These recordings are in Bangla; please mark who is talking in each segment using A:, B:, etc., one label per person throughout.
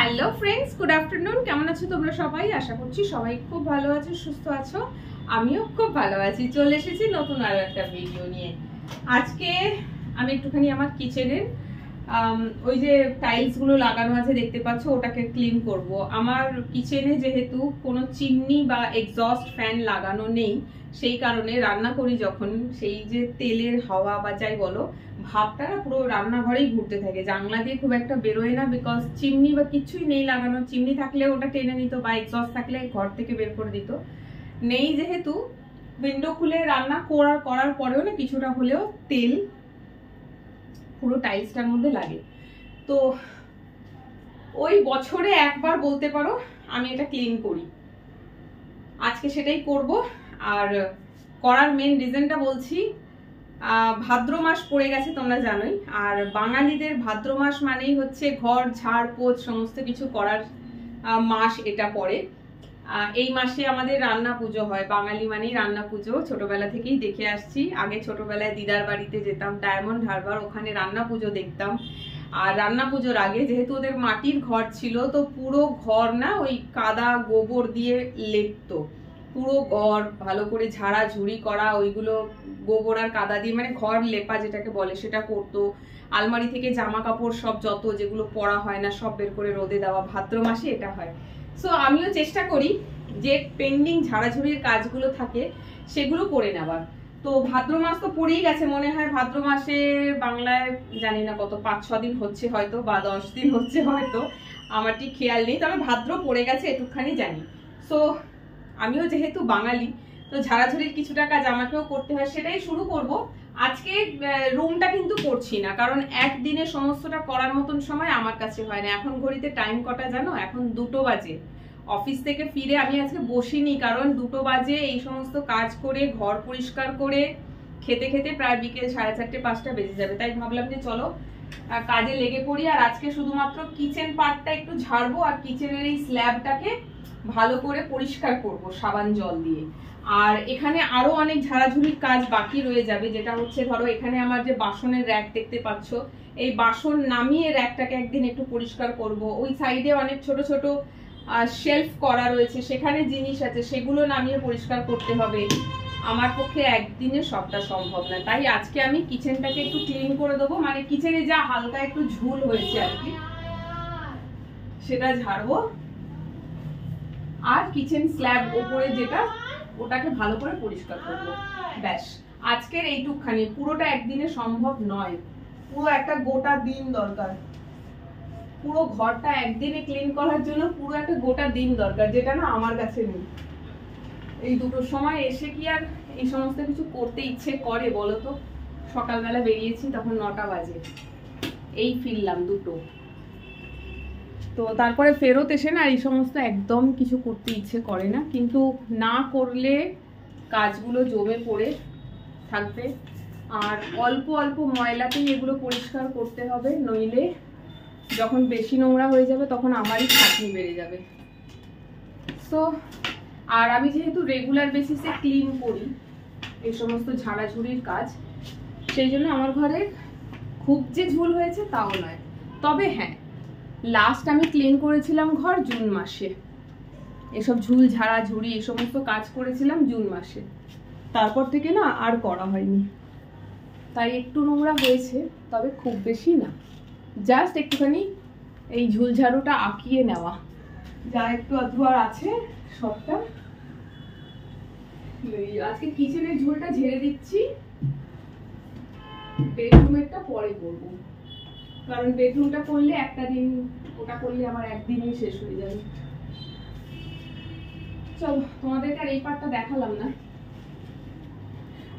A: Hello friends, good afternoon. কেমন আছো তোমরা সবাই? আশা করছি সবাই খুব ভালো আছো, সুস্থ আছো। আমিও খুব ভালো আছি। চলে এসেছি নতুন আরো একটা ভিডিও নিয়ে। আজকে আমি একটুখানি আমার কিচেনের ওই যে টাইলস গুলো লাগানো আছে দেখতে পাচ্ছ, ওটাকে ক্লিন করব। আমার কিচেনে যেহেতু কোনো চিমনি বা এক্সস্ট ফ্যান লাগানো নেই, সেই কারণে রান্না করি যখন, সেই যে তেলের হাওয়া বা যাই বলো, ভাবটা না পুরো রান্নাঘরেই ঘুরতে থাকে, জানলা দিয়ে খুব একটা বেরোয় না। বিকজ চিমনি বা কিছুই নেই লাগানো। চিমনি থাকলে ওটা টেনে নিত, বা এক্সস্ট থাকলে ঘর থেকে বের করে দিত। নেই যেহেতু, উইন্ডো খুলে রান্না করার পরেও না কিছুটা হলেও তেল পুরো টাইলসটার মধ্যে লাগে। তো ওই বছরে একবার বলতে পারো আমি এটা ক্লিন করি। আজকে সেটাই করব। আর করার মেন রিজনটা বলছি, ভাদ্র মাস পড়ে গেছে তোমরা জানোই। আর বাঙালিদের ভাদ্র মাস মানেই হচ্ছে ঘর ঝাড় পোছ সমস্ত কিছু করার মাস এটা পড়ে। এই মাসে আমাদের রান্না পুজো হয়। বাঙালি মানেই রান্না পুজো, ছোটবেলা থেকেই দেখে আসছি। আগে ছোটবেলায় দিদার বাড়িতে যেতাম, ডায়মন্ড হারবার, ওখানে রান্না পুজো দেখতাম। আর রান্না পুজোর আগে যেহেতু ওদের মাটির ঘর ছিল, তো পুরো ঘর না ওই কাদা গোবর দিয়ে লেপতো। পুরো ঘর ভালো করে ঝাড়াঝুড়ি করা, ওইগুলো গোবর আর কাদা দিয়ে, মানে ঘর লেপা যেটাকে বলে, সেটা করতো। আলমারি থেকে জামা কাপড় সব যত যেগুলো পরা হয় না সব বের করে রোদে দেওয়া। ভাদ্র মাসে এটা হয়। সো আমিও চেষ্টা করি যে পেন্ডিং ঝাড়াঝুড়ির কাজগুলো থাকে সেগুলো করে নেওয়ার। তো ভাদ্র মাস তো পড়েই গেছে, মনে হয় ভাদ্র মাসে বাংলায় জানি না কত 5-6 দিন হচ্ছে হয়তো, বা 10 দিন হচ্ছে হয়তো, আমার ঠিক খেয়াল নেই। তবে ভাদ্র পড়ে গেছে একটুখানি জানি। সো আমিও যেহেতু বাঙালি, তো ঝাড়াঝুড়ির কিছুটা কাজ আমাকেও করতে হয়, সেটাই শুরু করব। আজকে রুমটা কিন্তু করছি না, কারণ একদিনে সমস্তটা করার মতন সময় আমার কাছে হয় না। এখন ঘড়িতে টাইম কটা জানো? এখন 2টো বাজে। অফিস থেকে ফিরে আমি আজকে বসিনি, কারণ 2টো বাজে এই সমস্ত কাজ করে ঘর পরিষ্কার করে খেতে খেতে প্রায় বিকেল 4:30-5টা বেজে যাবে। তাই ভাবলাম যে চলো কাজে লেগে পড়ি। আর আজকে শুধুমাত্র কিচেন পার্টটা একটু ঝাড়বো, আর কিচেনের এই স্ল্যাবটাকে ভালো করে পরিষ্কার করব সাবান জল দিয়ে। আর এখানে আরো অনেক ঝাড়াঝুড়ির কাজ বাকি রয়ে যাবে, যেটা হচ্ছে ধরো এখানে আমার যে বাসনের র‍্যাক দেখতে পাচ্ছ, এই বাসন নামিয়ে র‍্যাকটাকে একদিন একটু পরিষ্কার করব। ওই সাইডে অনেক ছোট ছোট শেলফ করা রয়েছে, সেখানে জিনিস আছে, সেগুলো নামিয়ে পরিষ্কার করতে হবে। আমার পক্ষে একদিনে সবটা সম্ভব না, তাই আজকে আমি কিচেনটাকে একটু ক্লিন করে দেবো। মানে কিচেনে যা হালকা একটু ঝুল হয়েছে আর কি, সেটা ঝাড়বো। আর কিচেন স্ল্যাব ওপরে যেটা, ওটাকে ভালো করে পরিষ্কার করবো। ব্যাস আজকের এইটুকখানি, পুরোটা একদিনে সম্ভব নয়। পুরো একটা গোটা দিন দরকার। পুরো ঘরটা একদিনে ক্লিন করার জন্য পুরো একটা গোটা দিন দরকার, যেটা না আমার কাছে নেই। এই 2টোর সময় এসে কি আর এই সমস্ত কিছু করতে ইচ্ছে করে বলো তো? সকালবেলা বেরিয়েছি তখন 9টা বাজে, এই ফিরলাম 2টো। তো তারপরে ফেরত এসে না এই সমস্ত একদম কিছু করতে ইচ্ছে করে না, কিন্তু না করলে কাজগুলো জমে পড়ে থাকবে। আর অল্প অল্প ময়লাতেই এগুলো পরিষ্কার করতে হবে, নইলে যখন বেশি নোংরা হয়ে যাবে তখন আমারই খাটনি বেড়ে যাবে। সো আর আমি যেহেতু রেগুলার বেসিসে ক্লিন করি এই সমস্ত ঝাড়াঝুড়ির কাজ, সেই জন্য আমার ঘরে খুব যে ঝুল হয়েছে তাও নয়। তবে হ্যাঁ, লাস্ট আমি ক্লিন করেছিলাম ঘর জুন মাসে। এসব ঝুল ঝাড়াঝুড়ি এই সমস্ত কাজ করেছিলাম জুন মাসে। তারপর থেকে না আর করা হয়নি। তাই একটু নোংরা হয়েছে, তবে খুব বেশি না। জাস্ট একটুখানি এই ঝুল ঝাড়ুটা আঁকিয়ে নেওয়া, যা একটু আধটু আছে সবটা। আজকে কিচেনের ঝুলটা ঝেড়ে দিচ্ছি, বেডরুমেরটা পরে করবো, কারণ বেডরুমটা করলে একটা দিন, ওটা করলে আমার একদিনই শেষ হয়ে যাবে। চলো তোমাদেরকে আর এই পার্টটা দেখালাম না।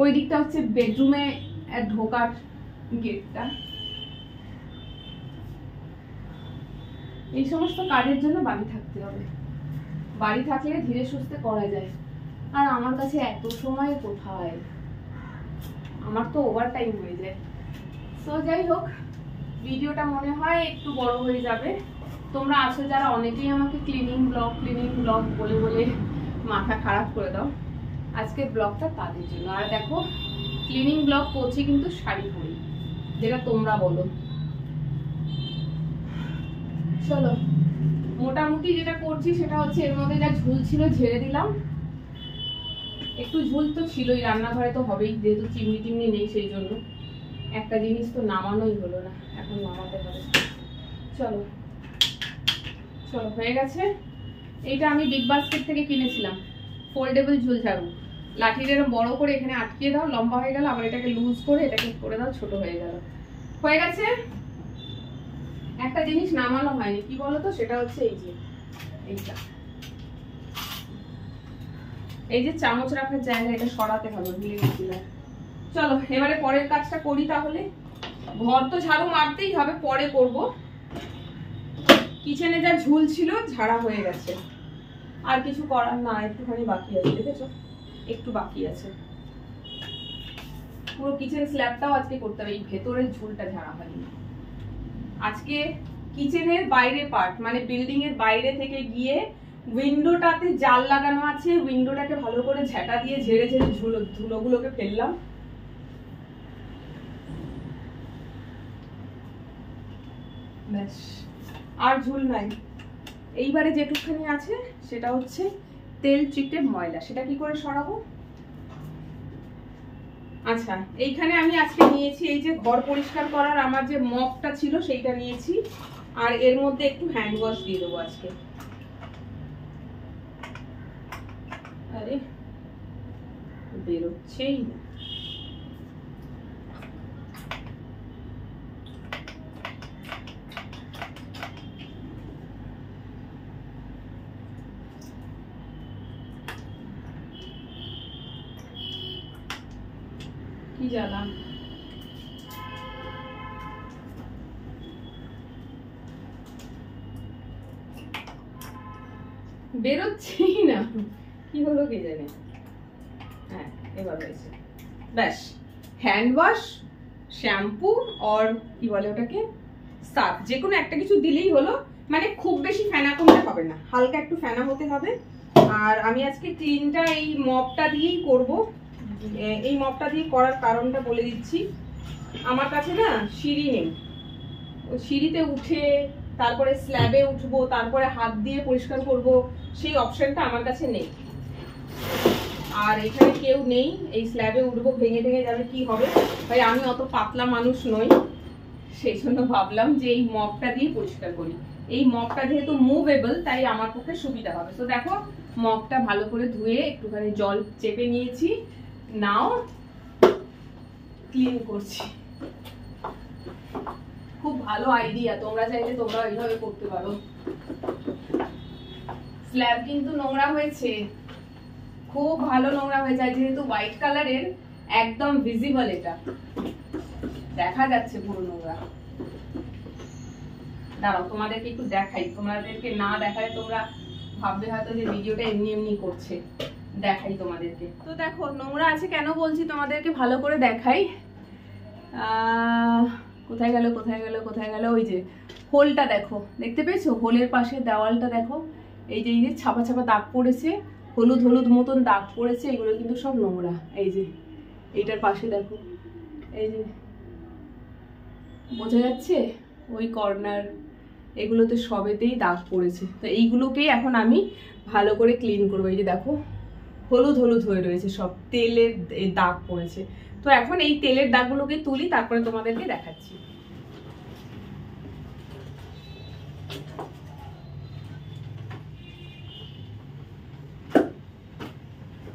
A: ওই দিকটা হচ্ছে বেডরুমে ঢোকার গেটটা। এই সমস্ত কাজের জন্য বাড়ি থাকতে হবে। বাড়ি থাকলে ধীরে সুস্থে করা যায়। আর আমার কাছে এত সময় কোথায়, আমার তো ওভার টাইম হয়ে যায়। সো যাই হোক, ভিডিওটা মনে হয় একটু বড় হয়ে যাবে। তোমরা আছো যারা অনেকেই আমাকে ক্লিনিং ব্লগ বলে বলে মাথা খারাপ করে দাও। আজকে ব্লগটা তাদের জন্য। আর দেখো, ক্লিনিং ব্লগ করছি কিন্তু শাড়ি পরি, যেটা তোমরা বলো। চলো মোটামুটি যেটা করছি সেটা হচ্ছে এর মধ্যে যা ঝুল ছিল ঝেড়ে দিলাম। একটু ঝুল তো ছিলই, রান্নাঘরে তো হবেই, যেহেতু চিমনি টিমনি নেই সেই জন্য। একটা জিনিস তো নামানোই হলো না, এখন নামাতে হবে। চলো চলো, হয়ে গেছে। এইটা আমি বিগ বাস্কেট থেকে কিনেছিলাম, ফোল্ডেবল ঝুল ঝাড়ু। লাঠির এরকম বড় করে এখানে আটকে দাও, লম্বা হয়ে গেল, আবার এটাকে লুজ করে এটাকে করে দাও, ছোট হয়ে গেল। হয়ে গেছে। একটা জিনিস নামানো হয়নি, কি বলতো, সেটা হচ্ছে এই যে এইটা, এই যে চামচ রাখার জায়গা, এটা সরাতে হবে, ভুলে গেছিলাম। চলো এবারে পরের কাজটা করি তাহলে। ঘর তো ঝাড়ু মারতেই হবে, পরে করব। কিচেনে যা ঝুল ছিল ঝাড়া হয়ে গেছে, আর কিছু করার না, একটুখানি বাকি আছে, দেখেছো একটু বাকি আছে। পুরো কিচেন স্ল্যাবটাও আজকে করতে হবে, এই ভেতরের ঝুলটা ঝাড়া হয়নি আজকে। কিচেনের বাইরে পার্ট, মানে বিল্ডিং এর বাইরে থেকে গিয়ে উইন্ডোটাতে জাল লাগানো আছে, উইন্ডোটাকে ভালো করে ঝাঁটা দিয়ে ঝেড়ে ঝেড়ে ধুলোগুলোকে ফেললাম। ব্যাস, আর ঝুল নাই। এইবারে যেটুকখানি আছে সেটা হচ্ছে তেল চিটে ময়লা, সেটা কি করে সরাবো। আচ্ছা, এইখানে আমি আজকে নিয়েছি এই যে ঘর পরিষ্কার করার আমার যে মপটা ছিল সেইটা নিয়েছি, আর এর মধ্যে একটু হ্যান্ড ওয়াশ দিয়ে দেবো আজকে। আরে বেরোচ্ছেই না। কি জ্বালা। বেরোচ্ছেই না, কি হলো কে জানে। হ্যাঁ এবার হয়েছে। ব্যাস, হ্যান্ড ওয়াশ, শ্যাম্পু আর কি বলে ওটাকে, সার্ফ, যে কোনো একটা কিছু দিলেই হলো। মানে খুব বেশি ফেনা করলে হবে না, হালকা একটু ফেনা হতে হবে। আর আমি আজকে ক্লিনটা এই মপটা দিয়েই করব। এই মপটা দিয়ে করার কারণটা বলে দিচ্ছি। আমার কাছে না সিঁড়ি নেই, ওই সিঁড়িতে উঠে তারপরে স্ল্যাবে উঠবো, তারপরে হাত দিয়ে পরিষ্কার করব, সেই অপশনটা আমার কাছে নেই। আর এখানে কেউ নেই, এই স্ল্যাবে উঠবো, ভেঙে ভেঙে যাবে, কি হবে ভাই, আমি অত পাতলা মানুষ নই। সেই জন্য ভাবলাম যে এই মপটা দিয়ে পরিষ্কার করি। এই মপটা যেহেতু মুভেবল তাই আমার পক্ষে সুবিধা হবে। তো দেখো মপটা ভালো করে ধুয়ে একটুখানি জল চেপে নিয়েছি, নাও ক্লিন করছি। খুব ভালো আইডিয়া, তোমরা চাইলে তোমরা এইভাবে করতে পারো। স্ল্যাব কিন্তু নোংরা হয়েছে, খুব ভালো নোংরা হয়ে যায়, যেহেতু হোয়াইট কালারের একদম ভিজিবল, এটা দেখা যাচ্ছে পুরো নোংরা। দাঁড়াও তোমাদেরকে একটু দেখাই, তোমাদেরকে না দেখালে তোমরা ভাববে হয়তো যে ভিডিওটা এমনি এমনি করছে। দেখাই তোমাদেরকে। তো দেখো নোংরা আছে কেন বলছি, তোমাদেরকে ভালো করে দেখাই। কোথায় গেল কোথায় গেল কোথায় গেল, ওই যে হোলটা দেখো, দেখতে পেয়েছো হোলের পাশে দেওয়ালটা দেখো, এই যে ছাপা ছাপা দাগ পড়েছে, হলুদ হলুদ মতন দাগ পড়েছে, এগুলো কিন্তু সব নোংরা। এই যে এইটার পাশে দেখো, এই যে বোঝা যাচ্ছে ওই কর্নার, এগুলোতে সবেতেই দাগ পড়েছে। তো এইগুলোকেই এখন আমি ভালো করে ক্লিন করবো। এই যে দেখো হলুদ হলুদ হয়ে রয়েছে, সব তেলের দাগ পড়েছে। তো এখন এই তেলের দাগগুলোকে তুলি, তারপরে তোমাদেরকে দেখাচ্ছি।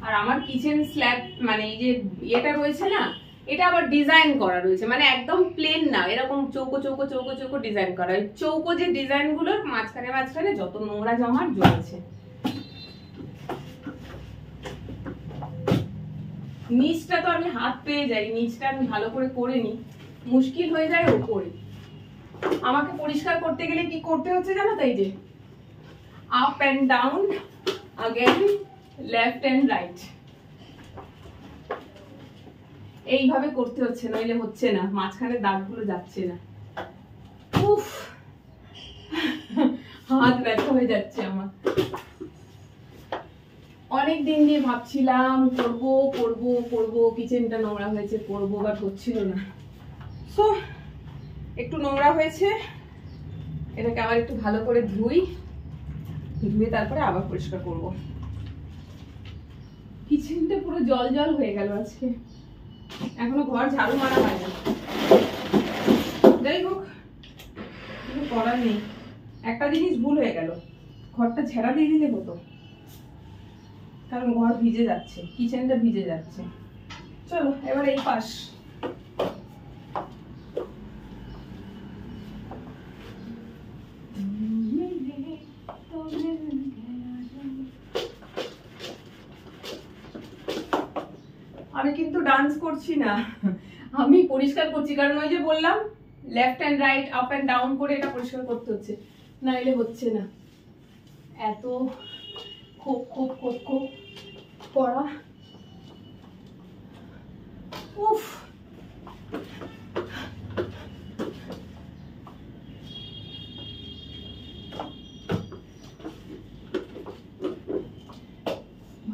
A: আর আমার কিচেন স্ল্যাব মানে এই যে এটা রয়েছে না, এটা আবার ডিজাইন করা রয়েছে, মানে একদম প্লেন না, এরকম চৌকো চৌকো চৌকো চৌকো ডিজাইন করা। চৌকো যে ডিজাইন গুলোর মাঝখানে মাঝখানে যত নোংরা জমাট জমেছে। নিচটা তো আমি হাত পেয়ে যাই, নিচটা আমি ভালো করে নিই, মুশকিল হয়ে যায় ওপরে। আমাকে পরিষ্কার করতে গেলে কি করতে হচ্ছে জানো, তাই যে up and down, again left and right, এইভাবে করতে হচ্ছে, নইলে হচ্ছে না, মাঝখানে দাগগুলো যাচ্ছে না। উফ, হাত ব্যথা হয়ে যাচ্ছে আমার। অনেক দিন দিয়ে ভাবছিলাম করব করব করব, কিচেনটা নোংরা হয়েছে করব, বাট হচ্ছিল না। সো একটু নোংরা হয়েছে, এটাকে আবার একটু ভালো করে ধুই, ধুয়ে তারপরে আবার পরিষ্কার করব। কিচেনটা পুরো জল জল হয়ে গেল আজকে, এখনো ঘর ঝাড়ু মারা হয় না। যাই হোক, কিছু করার নেই। একটা জিনিস ভুল হয়ে গেল, ঘরটা ঝেড়া দিয়ে দিলে হতো, কারণ ঘর ভিজে যাচ্ছে, কিচেনটা ভিজে যাচ্ছে। চলো এবার এই পাশ। আমি কিন্তু ডান্স করছি না, আমি পরিষ্কার করছি, কারণ ওই যে বললাম left and right up and down করে এটা পরিষ্কার করতে হচ্ছে, নাইলে হচ্ছে না। এত খুব খুব খুব খুব করা, উফ।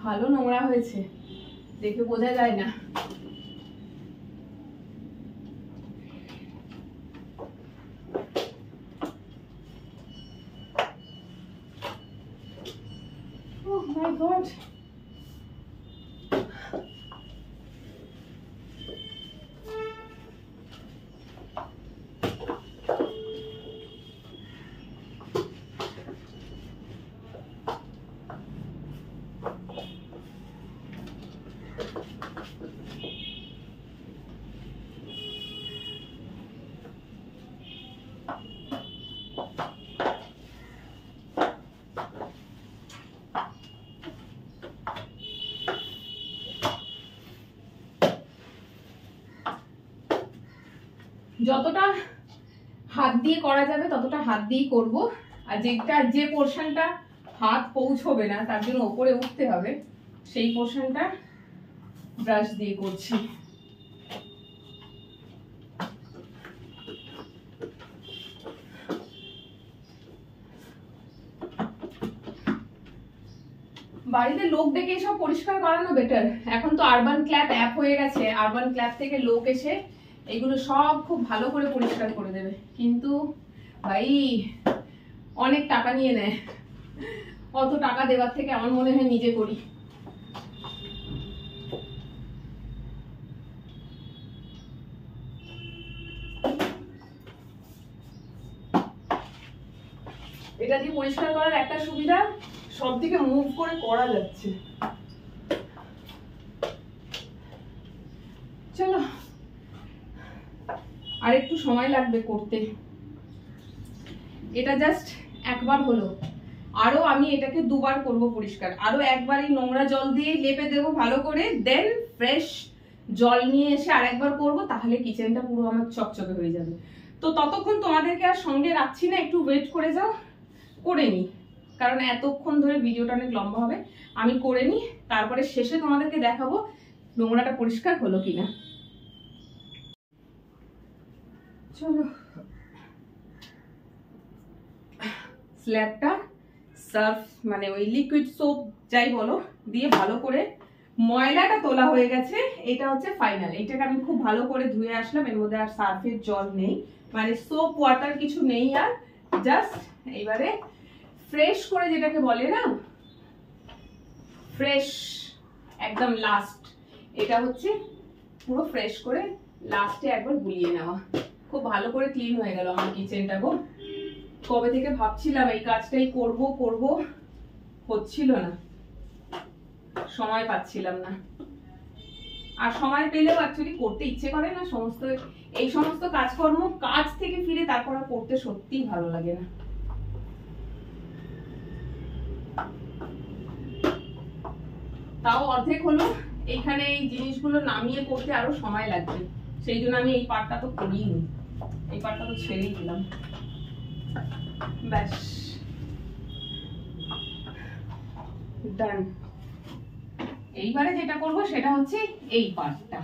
A: ভালো নোংরা হয়েছে, দেখে বোঝা যায় না। Oh my God. যতটা হাত দিয়ে করা যাবে ততটা হাত দিয়েই করব, আর যে পোর্শনটা হাত পৌঁছবে না, তার জন্য উপরে উঠতে হবে, সেই পোর্শনটা ব্রাশ দিয়ে করছি। বাড়িতে লোক ডেকে সব পরিষ্কার করানো বেটার। এখন তো আরবান ক্ল্যাপ অ্যাপ হয়ে গেছে, আরবান ক্ল্যাপ থেকে লোক এসে এগুলো সব খুব ভালো করে পরিষ্কার করে দেবে, কিন্তু ভাই অনেক টাকা নিয়ে নেয়। অত টাকা দেওয়ার থেকে আমার মনে হয় নিজে করি। এটা দিয়ে পরিষ্কার করার একটা সুবিধা, সব দিকে মুভ করে করা যাচ্ছে। চলো আর একটু সময় লাগবে করতে, এটা জাস্ট একবার হলো, আরো আমি এটাকে দুবার করব পরিষ্কার। আরো একবার এই নোংরা জল দিয়ে লেপে দেবো ভালো করে, দেন ফ্রেশ জল নিয়ে এসে আরেকবার করব, তাহলে কিচেনটা পুরো আমার চকচকে হয়ে যাবে। তো ততক্ষণ তোমাদেরকে আর সঙ্গে রাখছি না, একটু ওয়েট করে যাও, করে নিই, কারণ এতক্ষণ ধরে ভিডিওটা অনেক লম্বা হবে। আমি করে নিই, তারপরে শেষে তোমাদেরকে দেখাবো নোংরাটা পরিষ্কার হলো কিনা। চলো স্ল্যাবটা সার্ফ মানে ওই লিকুইড সোপ যাই বলো দিয়ে ভালো করে, ময়লাটা তোলা হয়ে গেছে, এটা হচ্ছে ফাইনাল। এটাকে আমি খুব ভালো করে ধুয়ে আসলাম, এর মধ্যে আর সার্ফের জল নেই, মানে সোপ ওয়াটার কিছু নেই, আর জাস্ট এইবারে ফ্রেশ করে, যেটাকে বলে না ফ্রেশ, একদম লাস্ট, এটা হচ্ছে পুরো ফ্রেশ করে লাস্টে একবার গুলিয়ে নেওয়া। খুব ভালো করে ক্লিন হয়ে গেল আমার কিচেনটা গো। কবে থেকে ভাবছিলাম এই কাজটাই করব করব, হচ্ছিল না, সময় পাচ্ছিলাম না। আর সময় পেলেও অ্যাকচুয়ালি করতে ইচ্ছে করে না, এই সমস্ত কাজকর্ম, কাজ থেকে ফিরে তারপর করতে সত্যিই ভালো লাগে না। তাও অর্ধেক হলো, এইখানে এই জিনিসগুলো নামিয়ে করতে আরো সময় লাগবে, সেই জন্য আমি এই পার্টটা তো করিনি, এই পার্টটা তো ছেড়েই দিলাম। ব্যাস ডান। এইবারে যেটা করব সেটা হচ্ছে এই পার্টটা।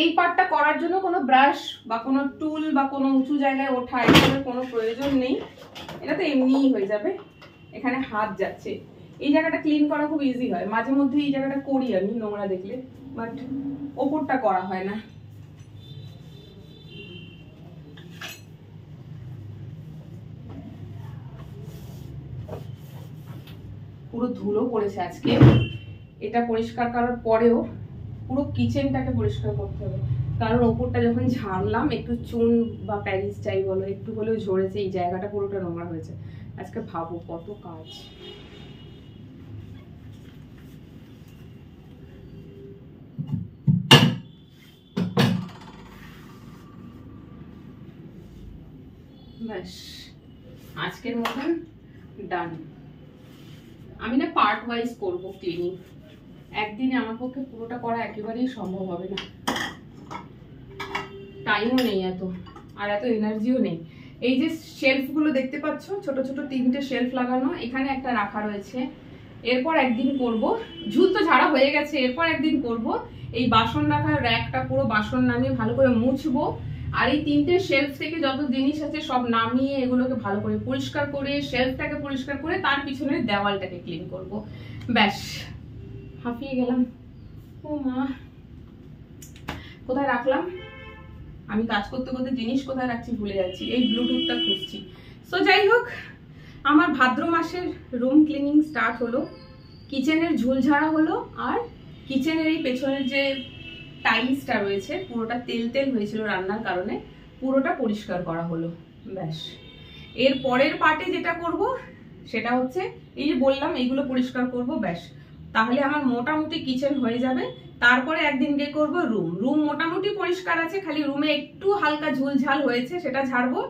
A: এই পার্টটা করার জন্য কোনো ব্রাশ বা কোনো টুল বা কোনো উঁচু জায়গায় ওঠা এগুলোর কোনো প্রয়োজন নেই, এটা তো এমনিই হয়ে যাবে। এখানে হাত যাচ্ছে, এই জায়গাটা ক্লিন করা খুব ইজি হয়, মাঝে মধ্যে এই জায়গাটা করি আমি নোংরা দেখলে, বাট ওপরটা করা হয় না। পুরো ধুলো পড়েছে আজকে। এটা পরিষ্কার করার পরেও পুরো কিচেনটাকে পরিষ্কার করতে হবে, কারণ ওপরটা যখন ঝাড়লাম একটু চুন বা প্যারিস যাই বলো একটু হলেও ঝরেছে, এই জায়গাটা পুরোটা নোংরা হয়েছে। আজকে ভাবো কত কাজ। ব্যাস আজকের মতন ডান। আমি না পার্ট ওয়াইজ করবো ক্লিনিং, একদিনে আমার পক্ষে পুরোটা করা একেবারেই সম্ভব হবে না, টাইমও নেই এত, আর এত এনার্জিও নেই। এই যে শেলফগুলো দেখতে পাচ্ছ, ছোট ছোট 3টে শেলফ লাগানো, এখানে একটা রাখা রয়েছে। এরপর একদিন করব, ঝুল তো ঝাড়া হয়ে গেছে, এরপর একদিন করব এই বাসন রাখার র্যাকটা পুরো বাসন নামিয়ে ভালো করে মুছবো, আর এই 3টে শেলফ থেকে যত জিনিস আছে সব নামিয়ে এগুলোকে ভালো করে পরিষ্কার করে শেলফটাকে পরিষ্কার করে তার পিছনের দেওয়ালটাকে ক্লিন করব। ব্যাস হাঁপিয়ে গেলাম। ও মা, কোথায় রাখলাম? আমি কাজ করতে করতে জিনিস কোথায় রাখছি ভুলে যাচ্ছি, এই ব্লুটুথটা খুঁজছি। সো যাই হোক, আমার ভাদ্র মাসের রুম ক্লিনিং স্টার্ট হলো, কিচেনের ঝুল ঝাড়া হলো, আর কিচেনের এই পেছনের যে টাইলসটা রয়েছে পুরোটা তেল তেল হয়েছিল রান্নার কারণে, পুরোটা পরিষ্কার করা হলো। ব্যাস এর পরের পার্টে যেটা করব সেটা হচ্ছে এই যে বললাম এইগুলো পরিষ্কার করব, ব্যাস তাহলে আমার মোটামুটি কিচেন হয়ে যাবে। তারপরে একদিন গিয়ে করবো রুম মোটামুটি পরিষ্কার আছে, খালি রুমে একটু হালকা ঝুলঝাল হয়েছে সেটা ঝাড়বো,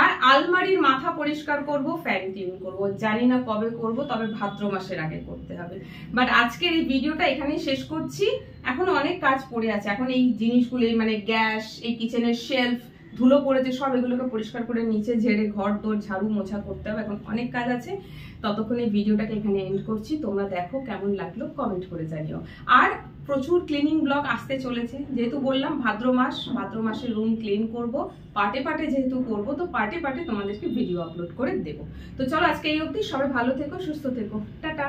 A: আর আলমারির মাথা পরিষ্কার করব, ফ্যান ক্লিন করব। জানি না কবে করব, তবে ভাদ্র মাসের আগে করতে হবে। বাট আজকের এই ভিডিওটা এখানেই শেষ করছি, এখন অনেক কাজ পড়ে আছে। এখন এই জিনিসগুলো মানে গ্যাস, এই কিচেনের শেলফ ধুলো পড়েছে, সব এগুলোকে পরিষ্কার করে নিচে ঝেড়ে ঘর দোর ঝাড়ু মোছা করতে হবে, এখন অনেক কাজ আছে। ততক্ষণ এই ভিডিওটাকে এখানে এন্ড করছি, তোমরা দেখো কেমন লাগলো কমেন্ট করে জানিও। আর প্রচুর ক্লিনিং ব্লগ আসতে চলেছে, যেহেতু বললাম ভাদ্র মাসে রুম ক্লিন করব, পার্টে পার্টে যেহেতু করব, তো পার্টে পার্টে তোমাদেরকে ভিডিও আপলোড করে দেবো। তো চলো আজকে এই অবধি, সবাই ভালো থেকো, সুস্থ থেকো, টাটা।